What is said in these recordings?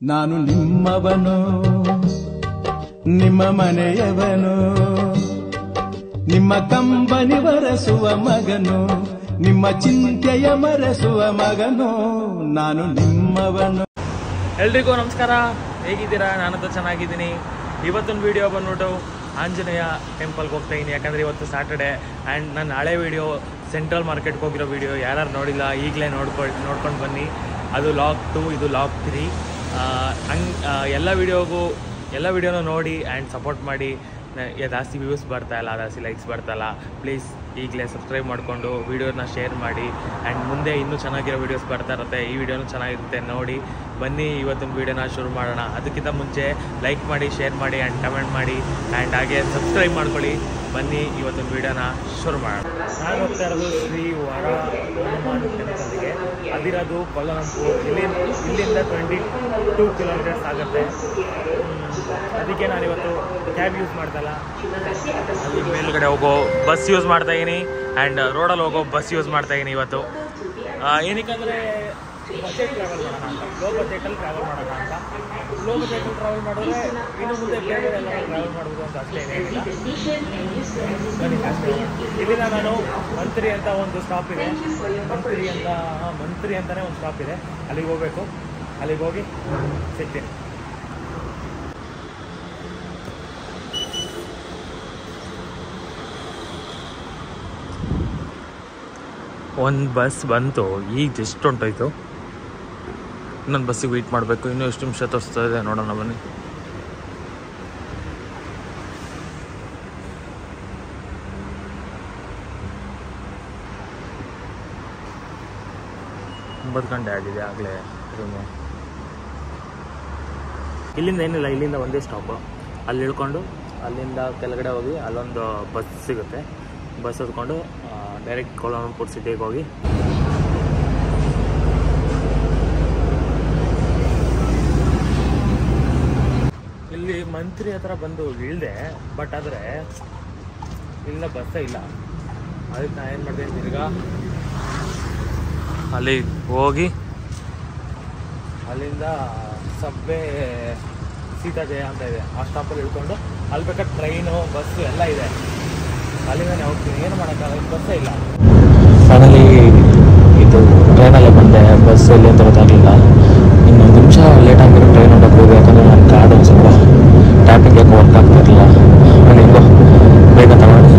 ನಾನು ನಿಮ್ಮವನು, ನಿಮ್ಮ ಮನೆಯವನು, ನಿಮ್ಮ ಕಂಬನಿ ಬರೆಸುವ ಮಗನು, ನಿಮ್ಮ ಚಿಂತೆಯ ಮರೆಸುವ ಮಗನು, ನಾನು ನಿಮ್ಮವನು. ಎಲ್ರಿಗೂ ನಮಸ್ಕಾರ, ಹೇಗಿದ್ದೀರಾ? ನಾನಂತೂ ಚೆನ್ನಾಗಿದ್ದೀನಿ. ಇವತ್ತಿನ ವಿಡಿಯೋ ಬಂದ್ಬಿಟ್ಟು ಆಂಜನೇಯ ಟೆಂಪಲ್ಗೆ ಹೋಗ್ತಾ ಇದ್ದೀನಿ, ಯಾಕಂದರೆ ಇವತ್ತು ಸ್ಯಾಟರ್ಡೆ. ಆ್ಯಂಡ್ ನನ್ನ ಹಳೆ ವಿಡಿಯೋ ಸೆಂಟ್ರಲ್ ಮಾರ್ಕೆಟ್ಗೆ ಹೋಗಿರೋ ವಿಡಿಯೋ ಯಾರು ನೋಡಿಲ್ಲ ಈಗಲೇ ನೋಡ್ಕೊಂಡು ಬನ್ನಿ. ಅದು ಲಾಗ್ 2, ಇದು ಲಾಗ್ 3. ಎಲ್ಲ ವಿಡಿಯೋನೂ ನೋಡಿ ಆ್ಯಂಡ್ ಸಪೋರ್ಟ್ ಮಾಡಿ. ಜಾಸ್ತಿ ವ್ಯೂಸ್ ಬರ್ತಾಯಿಲ್ಲ, ಜಾಸ್ತಿ ಲೈಕ್ಸ್ ಬರ್ತಾಯಿಲ್ಲ. ಪ್ಲೀಸ್ ಈಗಲೇ ಸಬ್ಸ್ಕ್ರೈಬ್ ಮಾಡಿಕೊಂಡು ವೀಡಿಯೋನ ಶೇರ್ ಮಾಡಿ. ಆ್ಯಂಡ್ ಮುಂದೆ ಇನ್ನೂ ಚೆನ್ನಾಗಿರೋ ವೀಡಿಯೋಸ್ ಬರ್ತಾ ಇರುತ್ತೆ. ಈ ವಿಡಿಯೋನೂ ಚೆನ್ನಾಗಿರುತ್ತೆ, ನೋಡಿ ಬನ್ನಿ. ಇವತ್ತಿನ ವೀಡಿಯೋನ ಶುರು ಮಾಡೋಣ. ಅದಕ್ಕಿಂತ ಮುಂಚೆ ಲೈಕ್ ಮಾಡಿ, ಶೇರ್ ಮಾಡಿ ಆ್ಯಂಡ್ ಕಮೆಂಟ್ ಮಾಡಿ ಆ್ಯಂಡ್ ಹಾಗೆ ಸಬ್ಸ್ಕ್ರೈಬ್ ಮಾಡ್ಕೊಳ್ಳಿ. ಬನ್ನಿ ಇವತ್ತಿನ ವೀಡಿಯೋನ ಶುರು ಮಾಡೋಣ. ನಾನು ಹೋಗ್ತಾ ಇರೋದು ಶ್ರೀ ವರ ಹನುಮಾನ್ ಟೆಂಪಲ್ಗೆ. ಅದಿರೋದು ಕೊಲ್ಲಂಪೂರ್. ಇಲ್ಲಿಂದ 22 ಕಿಲೋಮೀಟರ್ಸ್ ಆಗುತ್ತೆ. ಅದಕ್ಕೆ ನಾನಿವತ್ತು ಕ್ಯಾಬ್ ಯೂಸ್ ಮಾಡ್ತಾಯಿಲ್ಲ, ಅಲ್ಲಿ ಮೇಲ್ಗಡೆ ಹೋಗೋ ಬಸ್ ಯೂಸ್ ಮಾಡ್ತಾಯಿದ್ದೀನಿ ಆ್ಯಂಡ್ ರೋಡಲ್ಲಿ ಹೋಗೋ ಬಸ್ ಯೂಸ್ ಮಾಡ್ತಾಯಿದ್ದೀನಿ ಇವತ್ತು. ಏನಕ್ಕಂದರೆ ಬಜೆಟ್ ಟ್ರಾವೆಲ್ ಮಾಡೋಣ ಅಂತ, ಲೋ ಬಜೆಟಲ್ಲಿ ಟ್ರಾವೆಲ್ ಮಾಡೋಣ ಅಂತ. ಲೋ ಬಜೆಟಲ್ಲಿ ಟ್ರಾವೆಲ್ ಮಾಡಿದ್ರೆ ಇನ್ನು ಮುಂದೆ ಬೇರೆ ಎಲ್ಲ ಟ್ರಾವೆಲ್ ಮಾಡ್ಬೋದು ಅಂತ ಅಷ್ಟೇ ಏನಿಲ್ಲ. ಬನ್ನಿ ಅಷ್ಟೇ. ಇಲ್ಲಿಂದ ನಾನು ಮಂತ್ರಿ ಅಂತ ಒಂದು ಸ್ಟಾಪ್ ಇದೆ, ಮಂತ್ರಿ ಅಂತಲೇ ಒಂದು ಸ್ಟಾಪ್ ಇದೆ, ಅಲ್ಲಿಗೆ ಹೋಗಬೇಕು. ಅಲ್ಲಿಗೆ ಹೋಗಿ ಸಿಗ್ತೀನಿ. ಒಂದು ಬಸ್ ಬಂತು, ಈಗ ಜಸ್ಟ್ ಹೊಂಟೋಯ್ತು. ಇನ್ನೊಂದು ಬಸ್ಸಿಗೆ ವೆಯ್ಟ್ ಮಾಡಬೇಕು. ಇನ್ನೂ ಎಷ್ಟು ನಿಮಿಷ ತೋರಿಸ್ತಾ ಇದೆ ನೋಡೋಣ ಬನ್ನಿ. ಒಂಬತ್ತು ಗಂಟೆ ಆಗಿದೆ ಆಗಲೇ. ಇಲ್ಲಿಂದ ಏನಿಲ್ಲ, ಇಲ್ಲಿಂದ ಒಂದೇ ಸ್ಟಾಪು. ಅಲ್ಲಿ ಇಳ್ಕೊಂಡು ಅಲ್ಲಿಂದ ಕೆಳಗಡೆ ಹೋಗಿ ಅಲ್ಲೊಂದು ಬಸ್ ಸಿಗುತ್ತೆ. ಬಸ್ ಹತ್ಕೊಂಡು ಡೈರೆಕ್ಟ್ ಕೊಲ್ಲಂಪೂರ್ ಸಿಟಿಗೆ ಹೋಗಿ ಇಲ್ಲಿ ಮಂತ್ರಿ ಹತ್ರ ಬಂದು ಇಳಿದೆ. ಬಟ್ ಆದರೆ ಇಲ್ಲಿಂದ ಬಸ್ಸೇ ಇಲ್ಲ. ಅದಕ್ಕೆ ನಾನು ಏನು ಮಾಡಿದೆ, ತಿರ್ಗಾ ಅಲ್ಲಿ ಹೋಗಿ ಅಲ್ಲಿಂದ ಸಬ್ವೆ ಸೀತಾಜಯ ಅಂತ ಇದೆ, ಆ ಸ್ಟಾಪಲ್ಲಿ ಇಳ್ಕೊಂಡು ಅಲ್ಲಿ ಬೇಕಾದ್ರೆ ಟ್ರೈನು ಬಸ್ಸು ಎಲ್ಲ ಇದೆ, ಅಲ್ಲಿಂದಾನೆ ಹೋಗ್ತೀನಿ. ಏನು ಮಾಡೋಕ್ಕಾಗಲ್ಲ, ಬಸ್ಸೇ ಇಲ್ಲ. ಫೈನಲಿ ಇದು ಟ್ರೈನಲ್ಲೇ ಬಂದೆ. ಬಸ್ ಎಲ್ಲಿ ಅಂತ ಗೊತ್ತಾಗಲಿಲ್ಲ. ಇನ್ನೊಂದು ನಿಮಿಷ ಲೇಟ್ ಆಗಿರೋ ಟ್ರೈನ್ ಹೊಂಟೋಗ್ಬೋದು, ಯಾಕಂದರೆ ನನ್ನ ಕಾರ್ಡ್ ಒಂದು ಸ್ವಲ್ಪ ಟ್ಯಾಪಿಂಗ್ ಯಾಕೆ ವರ್ಕ್ ಆಗ್ತಿರಲಿಲ್ಲ. ನಾನು ಹೆಂಗೋ ಬೇಗ ತಗೊಂಡು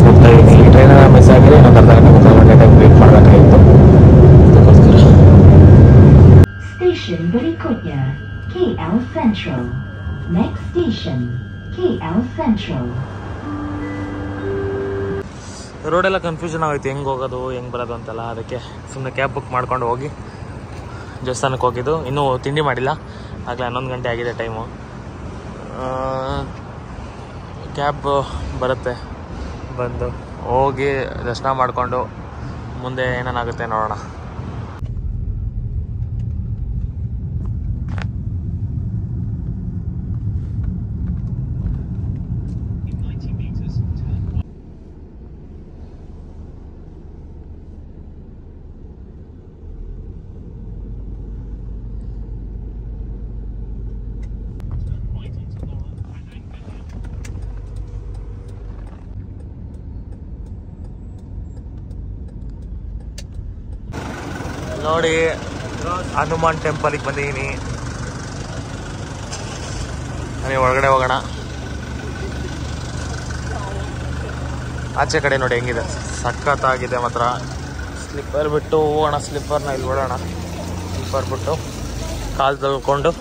ಹೋಗ್ತಾ ಇದ್ದೀನಿ. ಈ ಟ್ರೈನ ಮಿಸ್ ಆಗಿದೆ, ಇನ್ನೊಂದು ಅರ್ಧ ಗಂಟೆ ಟೈಮ್ ವೇಟ್ ಮಾಡಬೇಕಾಗಿತ್ತು. ಅದಕ್ಕೋಸ್ಕರ Station Berikutnya KL Central. Next station KL Central. ರೋಡೆಲ್ಲ ಕನ್ಫ್ಯೂಷನ್ ಆಗೋಯ್ತು, ಹೆಂಗೆ ಹೋಗೋದು ಹೆಂಗೆ ಬರೋದು ಅಂತೆಲ್ಲ. ಅದಕ್ಕೆ ಸುಮ್ಮನೆ ಕ್ಯಾಬ್ ಬುಕ್ ಮಾಡ್ಕೊಂಡು ಹೋಗಿ ದೇವಸ್ಥಾನಕ್ಕೆ ಹೋಗಿದ್ದು. ಇನ್ನೂ ತಿಂಡಿ ಮಾಡಿಲ್ಲ, ಆಗಲೇ 11 ಗಂಟೆ ಆಗಿದೆ ಟೈಮು. ಕ್ಯಾಬ್ ಬರುತ್ತೆ, ಬಂದು ಹೋಗಿ ದರ್ಶನ ಮಾಡಿಕೊಂಡು ಮುಂದೆ ಏನೇನಾಗುತ್ತೆ ನೋಡೋಣ. ನೋಡಿ, ಹನುಮಾನ್ ಟೆಂಪಲಿಗೆ ಬಂದಿದ್ದೀನಿ. ನನಗೆ ಒಳಗಡೆ ಹೋಗೋಣ. ಆಚೆ ಕಡೆ ನೋಡಿ ಹೆಂಗಿದೆ, ಸಖತ್ತಾಗಿದೆ ಮಾತ್ರ. ಸ್ಲಿಪ್ಪರ್ ಬಿಟ್ಟು ಹೋಗೋಣ, ಸ್ಲಿಪ್ಪರ್ನ ಇಲ್ಲಿ ಬಿಡೋಣ. ಸ್ಲಿಪ್ಪರ್ ಬಿಟ್ಟು ಕಾಲು ತಳ್ಕೊಂಡು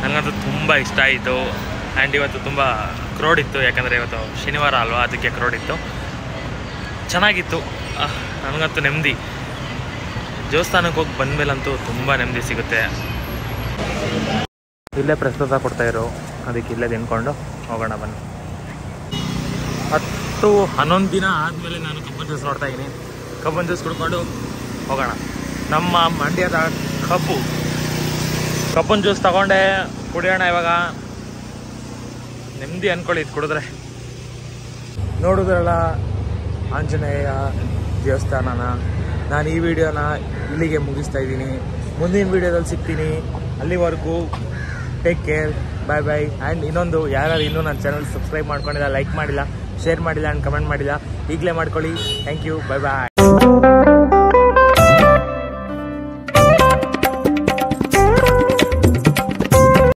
ನನಗಂತೂ ತುಂಬ ಇಷ್ಟ ಆಯಿತು. ಆ್ಯಂಡ್ ಇವತ್ತು ತುಂಬ ಕ್ರೌಡ್ ಇತ್ತು, ಯಾಕಂದರೆ ಇವತ್ತು ಶನಿವಾರ ಅಲ್ವಾ, ಅದಕ್ಕೆ ಕ್ರೌಡ್ ಇತ್ತು. ಚೆನ್ನಾಗಿತ್ತು. ನನಗಂತೂ ನೆಮ್ಮದಿ. ದೇವಸ್ಥಾನಕ್ಕೆ ಹೋಗಿ ಬಂದಮೇಲಂತೂ ತುಂಬ ನೆಮ್ಮದಿ ಸಿಗುತ್ತೆ. ಇಲ್ಲೇ ಪ್ರಸಾದ ಕೊಡ್ತಾಯಿರೋ, ಅದಕ್ಕೆ ಇಲ್ಲೇ ತಿನ್ಕೊಂಡು ಹೋಗೋಣ ಬನ್ನಿ. 10-11 ದಿನ ಆದಮೇಲೆ ನಾನು ಕಬ್ಬನ್ ಜ್ಯೂಸ್ ನೋಡ್ತಾ ಇದ್ದೀನಿ. ಕಬ್ಬನ್ ಜ್ಯೂಸ್ ಕುಡ್ಕೊಂಡು ಹೋಗೋಣ. ನಮ್ಮ ಮಂಡ್ಯದ ಕಬ್ಬನ್ ಜ್ಯೂಸ್ ತಗೊಂಡೆ ಕುಡಿಯೋಣ ಇವಾಗ. ನೆಮ್ಮದಿ ಅಂದ್ಕೊಳ್ಳಿ ಇದು ಕುಡಿದ್ರೆ. ನೋಡಿದ್ರಲ್ಲ ಆಂಜನೇಯ ದೇವಸ್ಥಾನನ. ನಾನು ಈ ವಿಡಿಯೋನ ಇಲ್ಲಿಗೆ ಮುಗಿಸ್ತಾ ಇದ್ದೀನಿ. ಮುಂದಿನ ವಿಡಿಯೋದಲ್ಲಿ ಸಿಗ್ತೀನಿ. ಅಲ್ಲಿವರೆಗೂ take care, bye bye. And ಇನ್ನೊಂದು, ಯಾರು ಇನ್ನೂ ನನ್ನ ಚಾನಲ್ ಸಬ್ಸ್ಕ್ರೈಬ್ ಮಾಡ್ಕೊಂಡಿಲ್ಲ, ಲೈಕ್ ಮಾಡಿಲ್ಲ, ಶೇರ್ ಮಾಡಿಲ್ಲ ಆ್ಯಂಡ್ ಕಮೆಂಟ್ ಮಾಡಿಲ್ಲ, ಈಗಲೇ ಮಾಡ್ಕೊಳ್ಳಿ. Thank you, bye bye.